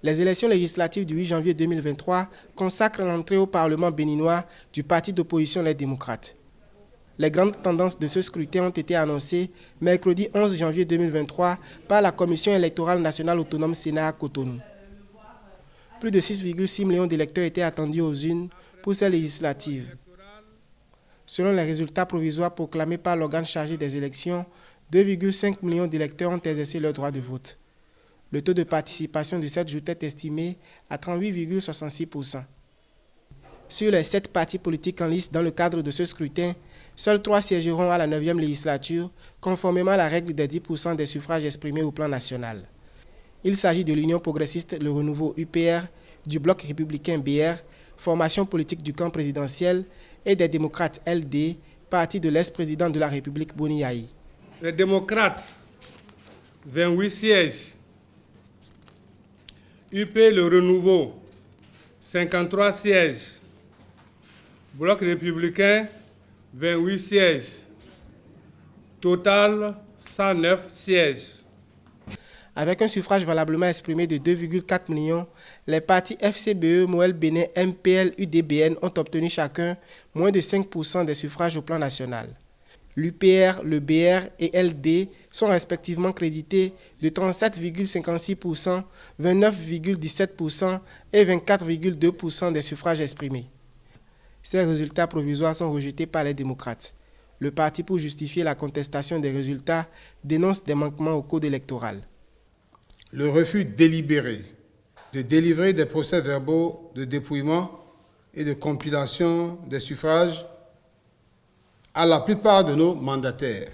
Les élections législatives du 8 janvier 2023 consacrent l'entrée au Parlement béninois du parti d'opposition Les Démocrates. Les grandes tendances de ce scrutin ont été annoncées mercredi 11 janvier 2023 par la Commission électorale nationale autonome Sénat à Cotonou. Plus de 6,6 millions d'électeurs étaient attendus aux urnes pour ces législatives. Selon les résultats provisoires proclamés par l'organe chargé des élections, 2,5 millions d'électeurs ont exercé leur droit de vote. Le taux de participation de cette joute est estimé à 38,66%. Sur les 7 partis politiques en lice dans le cadre de ce scrutin, seuls 3 siégeront à la 9e législature, conformément à la règle des 10% des suffrages exprimés au plan national. Il s'agit de l'Union progressiste Le Renouveau UPR, du Bloc républicain BR, formation politique du camp présidentiel, et des démocrates LD, parti de l'ex-président de la République Boni Yayi. Les démocrates, 28 sièges. UP Le Renouveau, 53 sièges. Bloc républicain, 28 sièges. Total, 109 sièges. Avec un suffrage valablement exprimé de 2,4 millions, les partis FCBE, Moël Bénin, MPL, UDBN ont obtenu chacun moins de 5% des suffrages au plan national. L'UPR, le BR et LD sont respectivement crédités de 37,56%, 29,17% et 24,2% des suffrages exprimés. Ces résultats provisoires sont rejetés par les démocrates. Le parti, pour justifier la contestation des résultats, dénonce des manquements au code électoral. Le refus délibéré de délivrer des procès-verbaux de dépouillement et de compilation des suffrages à la plupart de nos mandataires,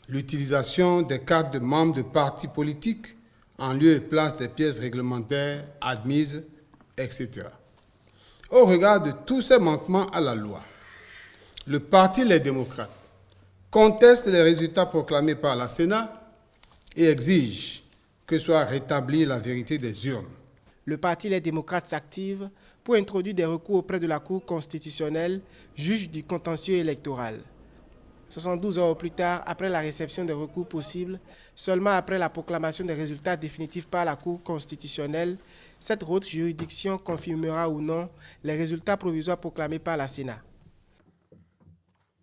l'utilisation des cartes de membres de partis politiques en lieu et place des pièces réglementaires admises, etc. Au regard de tous ces manquements à la loi, le Parti Les Démocrates conteste les résultats proclamés par la Sénat et exige que soit rétablie la vérité des urnes. Le Parti Les Démocrates s'active pour introduire des recours auprès de la Cour constitutionnelle, juge du contentieux électoral. 72 heures plus tard, après la réception des recours possibles, seulement après la proclamation des résultats définitifs par la Cour constitutionnelle, cette haute juridiction confirmera ou non les résultats provisoires proclamés par la Sénat.